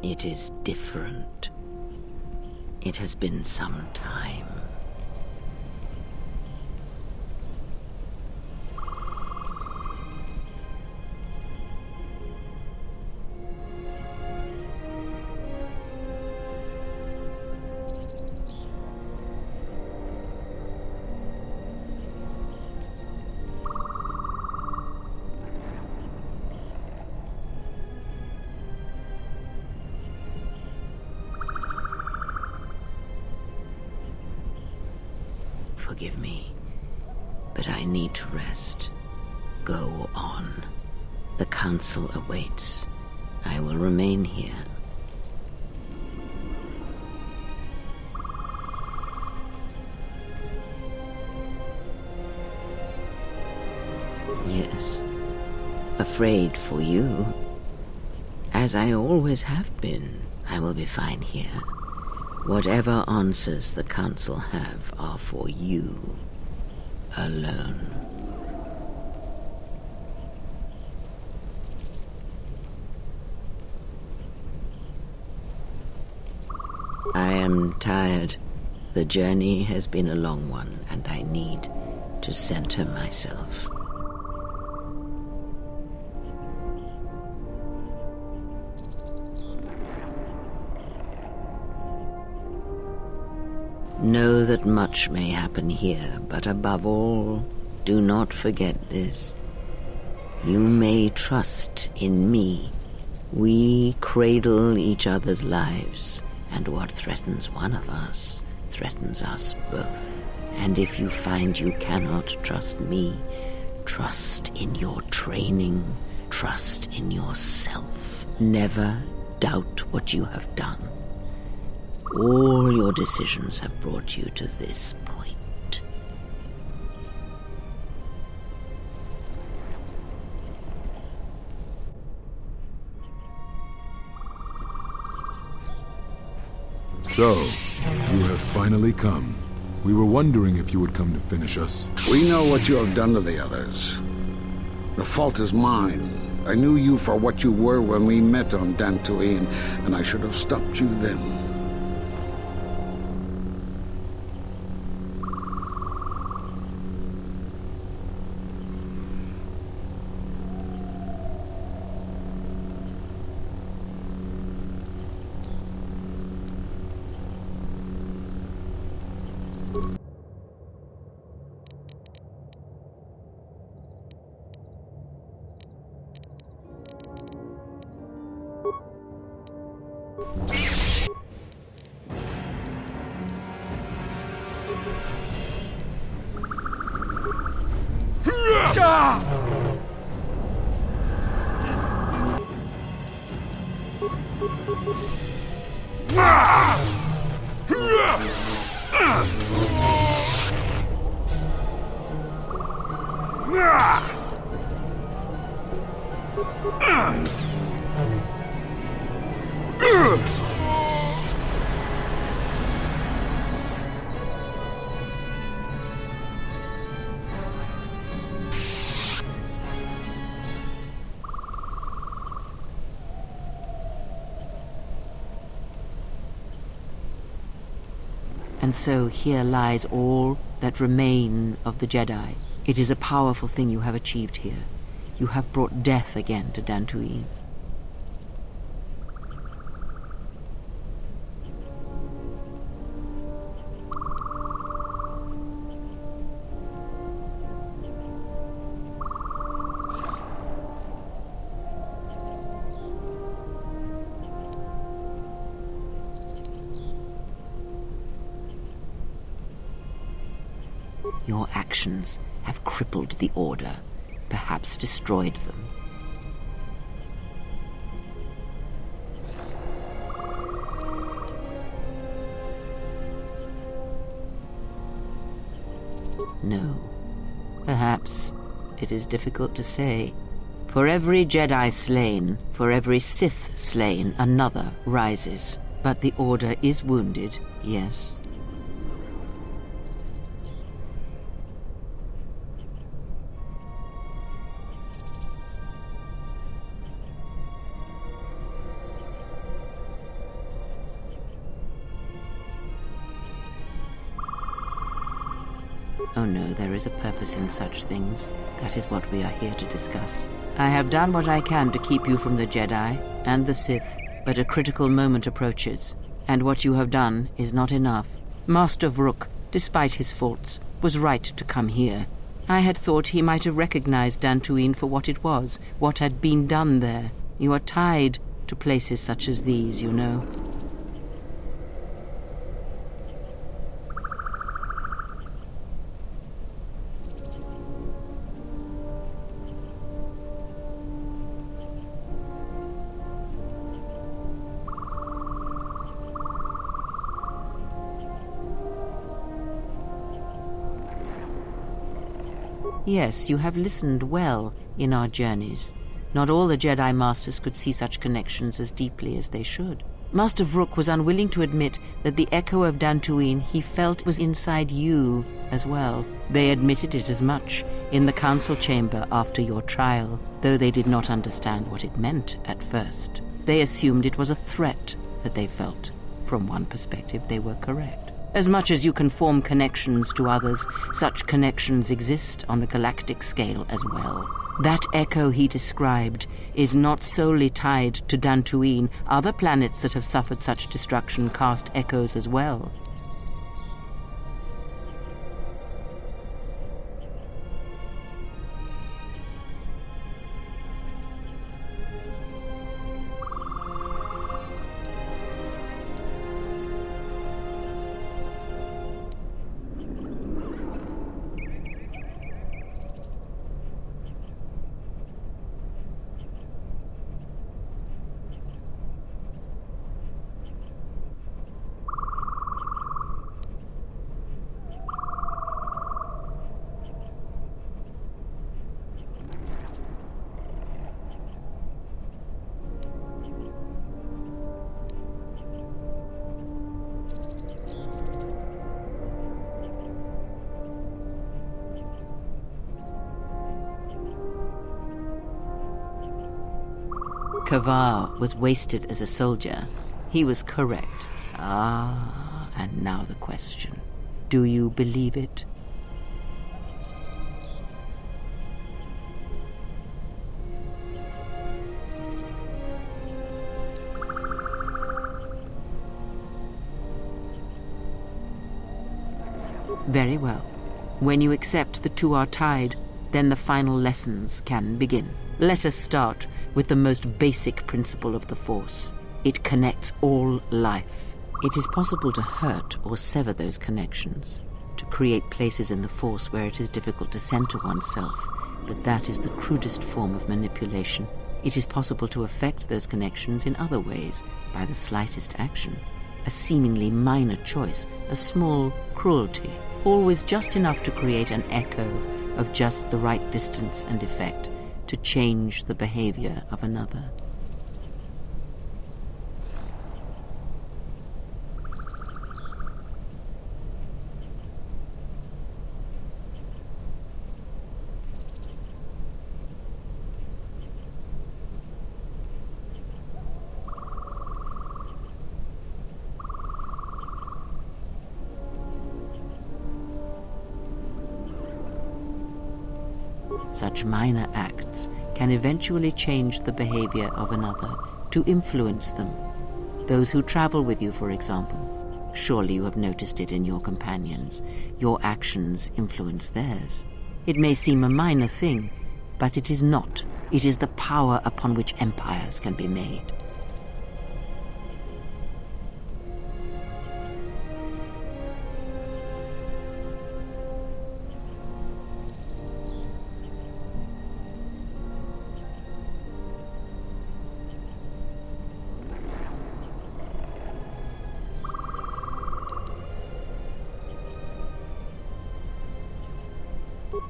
It is different. It has been some time. Forgive me, but I need to rest. Go on. The council awaits. I will remain here. Yes, afraid for you. As I always have been, I will be fine here. Whatever answers the council have are for you alone. I am tired. The journey has been a long one, and I need to center myself. Know that much may happen here, but above all, do not forget this. You may trust in me. We cradle each other's lives, and what threatens one of us threatens us both. And if you find you cannot trust me, trust in your training, trust in yourself. Never doubt what you have done. All your decisions have brought you to this point. So, you have finally come. We were wondering if you would come to finish us. We know what you have done to the others. The fault is mine. I knew you for what you were when we met on Dantooine, and I should have stopped you then. And so here lies all that remain of the Jedi, It is a powerful thing you have achieved here. You have brought death again to Dantooine. Your actions have crippled the Order, perhaps destroyed them. No. Perhaps it is difficult to say. For every Jedi slain, for every Sith slain, another rises. But the Order is wounded, yes. Oh no, there is a purpose in such things. That is what we are here to discuss. I have done what I can to keep you from the Jedi and the Sith, but a critical moment approaches, and what you have done is not enough. Master Vrook, despite his faults, was right to come here. I had thought he might have recognized Dantooine for what it was, what had been done there. You are tied to places such as these, you know. Yes, you have listened well in our journeys. Not all the Jedi Masters could see such connections as deeply as they should. Master Vrook was unwilling to admit that the echo of Dantooine he felt was inside you as well. They admitted it as much in the council chamber after your trial, though they did not understand what it meant at first. They assumed it was a threat that they felt. From one perspective, they were correct. As much as you can form connections to others, such connections exist on a galactic scale as well. That echo he described is not solely tied to Dantooine. Other planets that have suffered such destruction cast echoes as well. KotOR was wasted as a soldier. He was correct. Ah, and now the question. Do you believe it? Very well. When you accept the two are tied, then the final lessons can begin. Let us start with the most basic principle of the Force. It connects all life. It is possible to hurt or sever those connections, to create places in the Force where it is difficult to center oneself, but that is the crudest form of manipulation. It is possible to affect those connections in other ways, by the slightest action. A seemingly minor choice, a small cruelty, always just enough to create an echo of just the right distance and effect to change the behavior of another. Such minor acts can eventually change the behavior of another to influence them. Those who travel with you, for example, surely you have noticed it in your companions. Your actions influence theirs. It may seem a minor thing, but it is not. It is the power upon which empires can be made.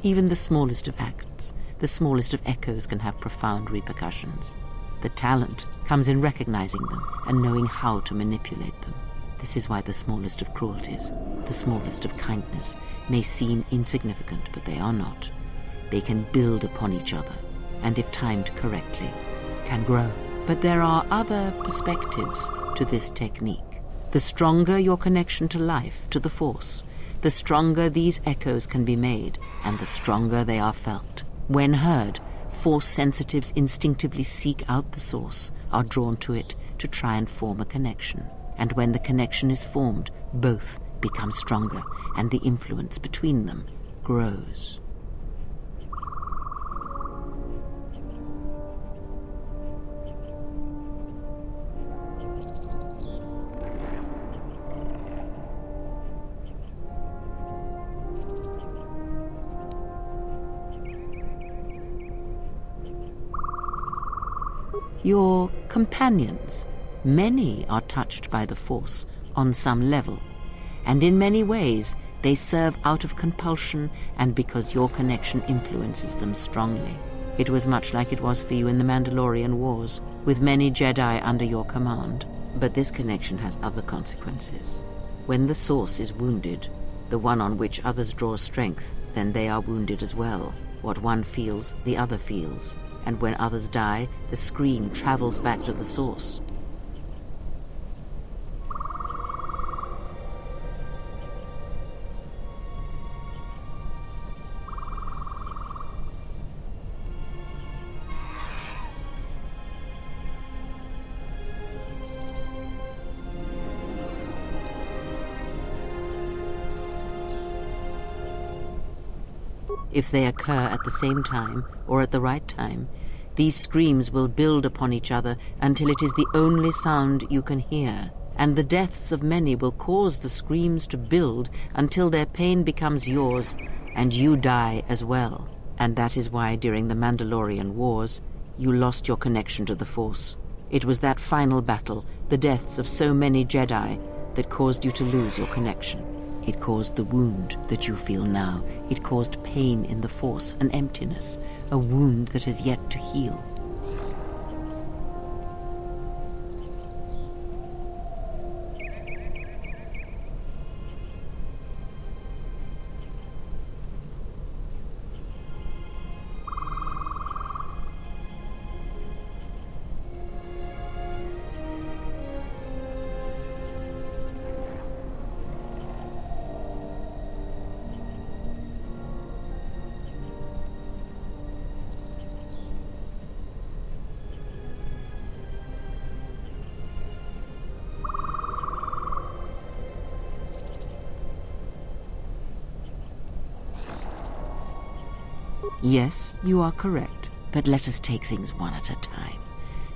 Even the smallest of acts, the smallest of echoes can have profound repercussions. The talent comes in recognizing them and knowing how to manipulate them. This is why the smallest of cruelties, the smallest of kindness, may seem insignificant, but they are not. They can build upon each other, and if timed correctly, can grow. But there are other perspectives to this technique. The stronger your connection to life, to the Force, the stronger these echoes can be made, and the stronger they are felt. When heard, Force sensitives instinctively seek out the source, are drawn to it to try and form a connection. And when the connection is formed, both become stronger, and the influence between them grows. Your companions, many are touched by the Force on some level, and in many ways they serve out of compulsion and because your connection influences them strongly. It was much like it was for you in the Mandalorian Wars, with many Jedi under your command. But this connection has other consequences. When the Source is wounded, the one on which others draw strength, then they are wounded as well. What one feels, the other feels. And when others die, the scream travels back to the Source. If they occur at the same time, or at the right time, these screams will build upon each other until it is the only sound you can hear. And the deaths of many will cause the screams to build until their pain becomes yours, and you die as well. And that is why during the Mandalorian Wars, you lost your connection to the Force. It was that final battle, the deaths of so many Jedi, that caused you to lose your connection. It caused the wound that you feel now. It caused pain in the Force, an emptiness, a wound that has yet to heal. Yes, you are correct, but let us take things one at a time.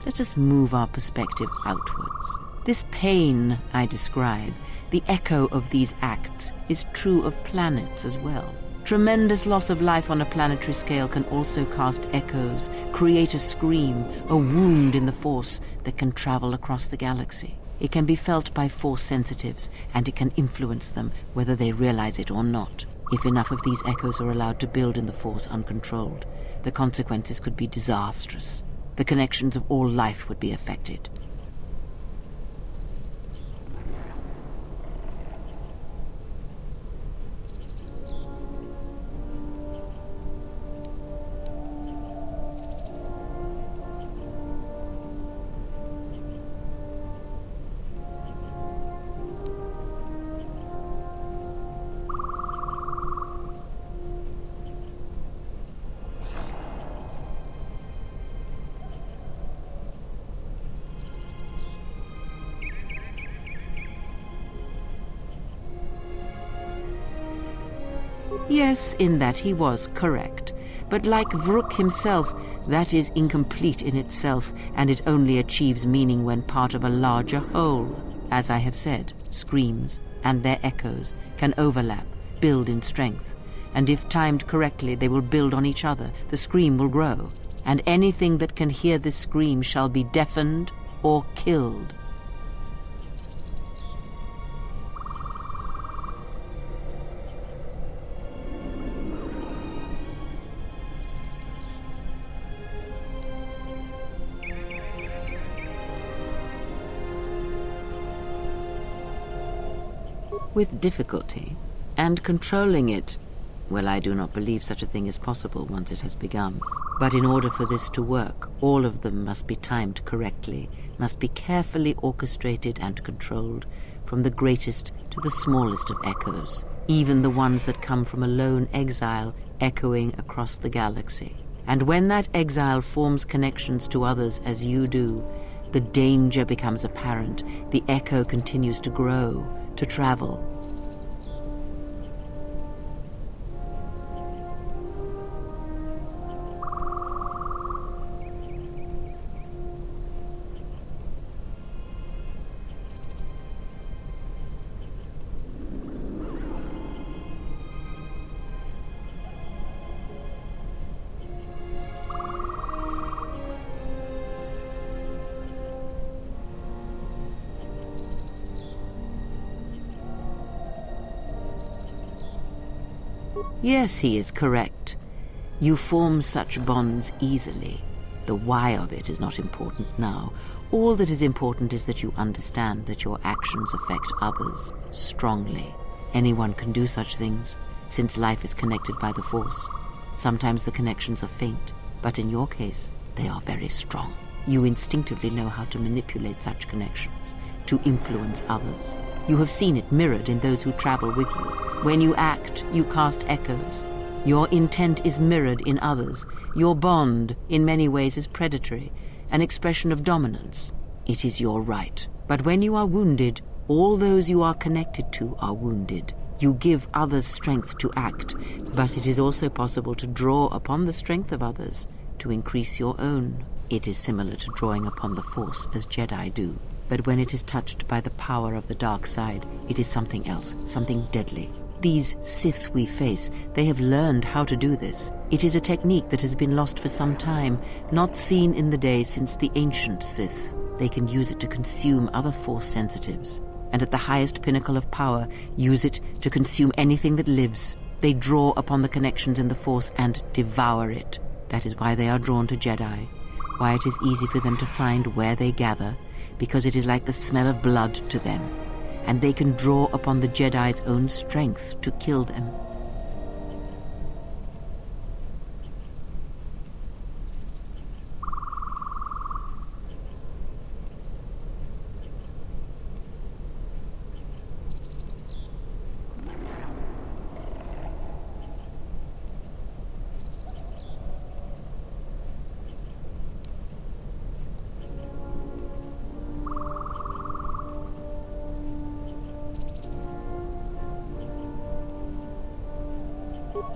Let us move our perspective outwards. This pain I describe, the echo of these acts, is true of planets as well. Tremendous loss of life on a planetary scale can also cast echoes, create a scream, a wound in the Force that can travel across the galaxy. It can be felt by Force sensitives, and it can influence them whether they realize it or not. If enough of these echoes are allowed to build in the Force uncontrolled, the consequences could be disastrous. The connections of all life would be affected. Yes, in that he was correct. But like Vrook himself, that is incomplete in itself, and it only achieves meaning when part of a larger whole. As I have said, screams and their echoes can overlap, build in strength, and if timed correctly they will build on each other. The scream will grow, and anything that can hear this scream shall be deafened or killed. With difficulty, and controlling it, well, I do not believe such a thing is possible once it has begun. But in order for this to work, all of them must be timed correctly, must be carefully orchestrated and controlled, from the greatest to the smallest of echoes, even the ones that come from a lone exile echoing across the galaxy. And when that exile forms connections to others as you do, the danger becomes apparent, the echo continues to grow, to travel. Yes, he is correct. You form such bonds easily. The why of it is not important now. All that is important is that you understand that your actions affect others strongly. Anyone can do such things, since life is connected by the Force. Sometimes the connections are faint, but in your case, they are very strong. You instinctively know how to manipulate such connections, to influence others. You have seen it mirrored in those who travel with you. When you act, you cast echoes. Your intent is mirrored in others. Your bond, in many ways, is predatory, an expression of dominance. It is your right. But when you are wounded, all those you are connected to are wounded. You give others strength to act, but it is also possible to draw upon the strength of others to increase your own. It is similar to drawing upon the Force as Jedi do. But when it is touched by the power of the dark side, it is something else, something deadly. These Sith we face, they have learned how to do this. It is a technique that has been lost for some time, not seen in the days since the ancient Sith. They can use it to consume other Force sensitives, and at the highest pinnacle of power, use it to consume anything that lives. They draw upon the connections in the Force and devour it. That is why they are drawn to Jedi, why it is easy for them to find where they gather, because it is like the smell of blood to them, and they can draw upon the Jedi's own strength to kill them.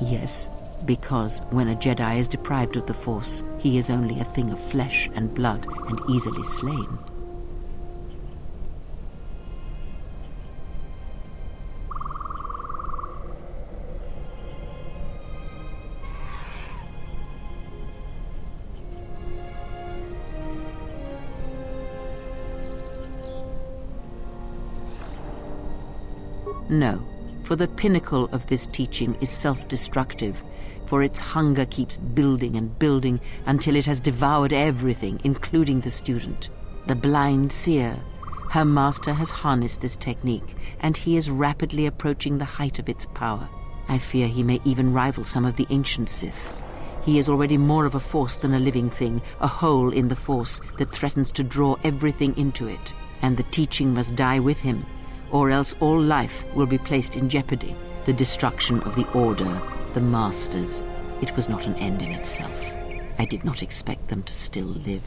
Yes, because when a Jedi is deprived of the Force, he is only a thing of flesh and blood and easily slain. No. For the pinnacle of this teaching is self-destructive, for its hunger keeps building and building until it has devoured everything, including the student. The blind seer, her master has harnessed this technique, and he is rapidly approaching the height of its power. I fear he may even rival some of the ancient Sith. He is already more of a force than a living thing, a hole in the Force that threatens to draw everything into it, and the teaching must die with him, or else all life will be placed in jeopardy. The destruction of the Order, the Masters, it was not an end in itself. I did not expect them to still live.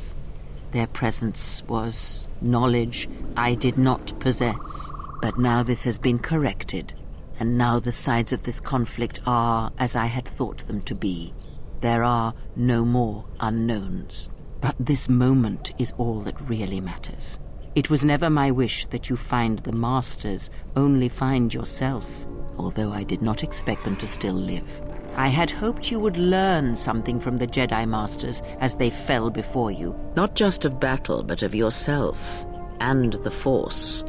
Their presence was knowledge I did not possess. But now this has been corrected. and now the sides of this conflict are as I had thought them to be. There are no more unknowns. But this moment is all that really matters. It was never my wish that you find the Masters, only find yourself, although I did not expect them to still live. I had hoped you would learn something from the Jedi Masters as they fell before you. Not just of battle, but of yourself and the Force.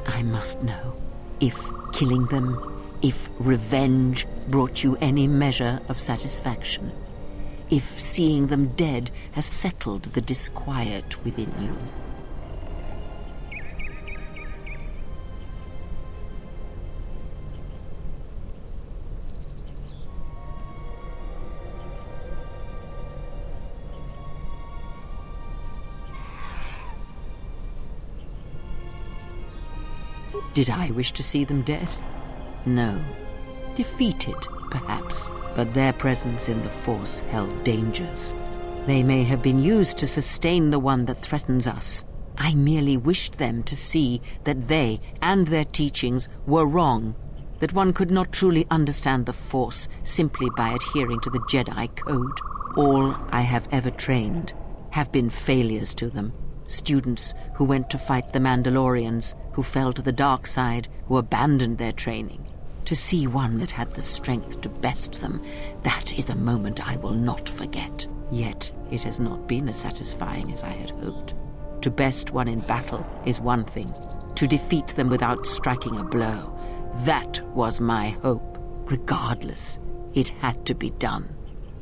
I must know if killing them, if revenge brought you any measure of satisfaction, if seeing them dead has settled the disquiet within you. Did I wish to see them dead? No. Defeated, perhaps, but their presence in the Force held dangers. They may have been used to sustain the one that threatens us. I merely wished them to see that they and their teachings were wrong, that one could not truly understand the Force simply by adhering to the Jedi Code. All I have ever trained have been failures to them. Students who went to fight the Mandalorians, who fell to the dark side, who abandoned their training. To see one that had the strength to best them, that is a moment I will not forget. Yet it has not been as satisfying as I had hoped. To best one in battle is one thing. To defeat them without striking a blow, that was my hope. Regardless, it had to be done.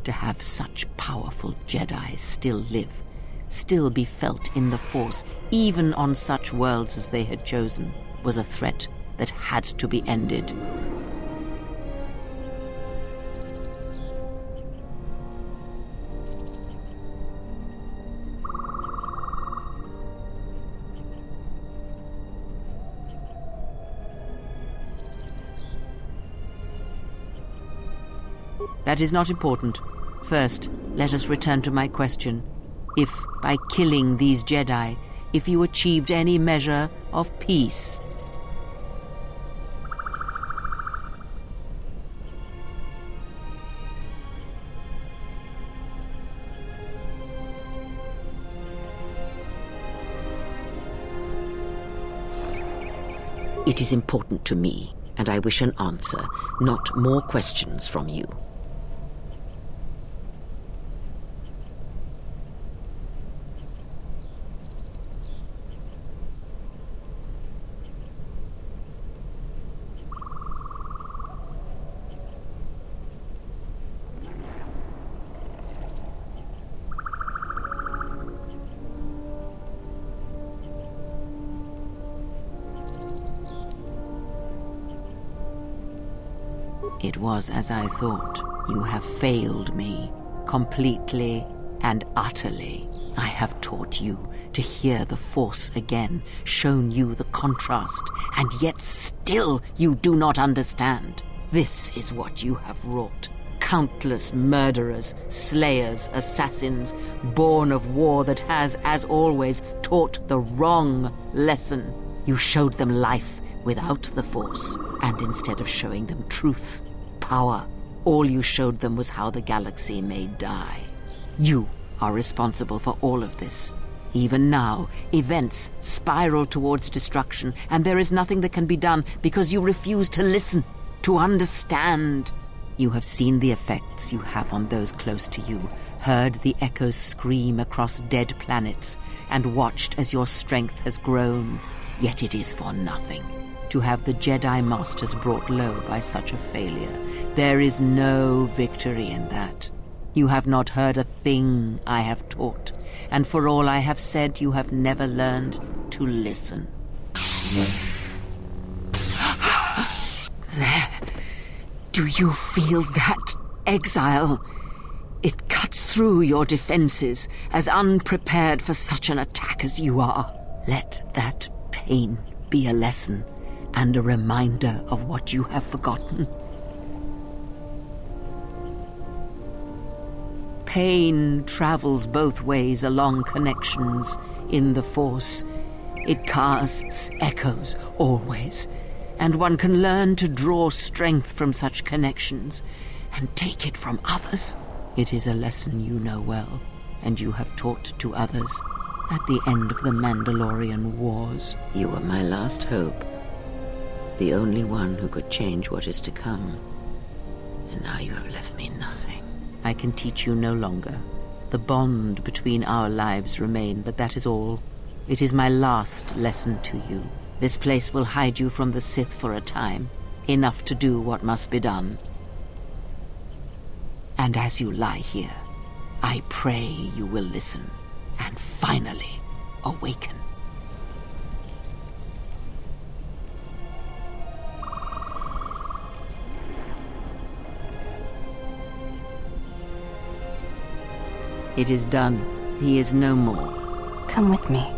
To have such powerful Jedi still live, still be felt in the Force, even on such worlds as they had chosen, was a threat that had to be ended. That is not important. First, let us return to my question. If, by killing these Jedi, if you achieved any measure of peace. It is important to me, and I wish an answer, not more questions from you. It was as I thought. You have failed me, completely and utterly. I have taught you to hear the Force again, shown you the contrast, and yet still you do not understand. This is what you have wrought. Countless murderers, slayers, assassins, born of war that has, as always, taught the wrong lesson. You showed them life without the Force, and instead of showing them truth, power, all you showed them was how the galaxy may die. You are responsible for all of this. Even now, events spiral towards destruction, and there is nothing that can be done because you refuse to listen, to understand. You have seen the effects you have on those close to you, heard the echoes scream across dead planets, and watched as your strength has grown. Yet it is for nothing. To have the Jedi Masters brought low by such a failure, there is no victory in that. You have not heard a thing I have taught, and for all I have said, you have never learned to listen. There. Do you feel that, exile? It cuts through your defenses, as unprepared for such an attack as you are. Let that pain be a lesson and a reminder of what you have forgotten. Pain travels both ways along connections in the Force. It casts echoes always, and one can learn to draw strength from such connections and take it from others. It is a lesson you know well, and you have taught to others at the end of the Mandalorian Wars. You were my last hope, the only one who could change what is to come. And now you have left me nothing. I can teach you no longer. The bond between our lives remain, but that is all. It is my last lesson to you. This place will hide you from the Sith for a time, enough to do what must be done. And as you lie here, I pray you will listen and finally awaken. It is done. He is no more. Come with me.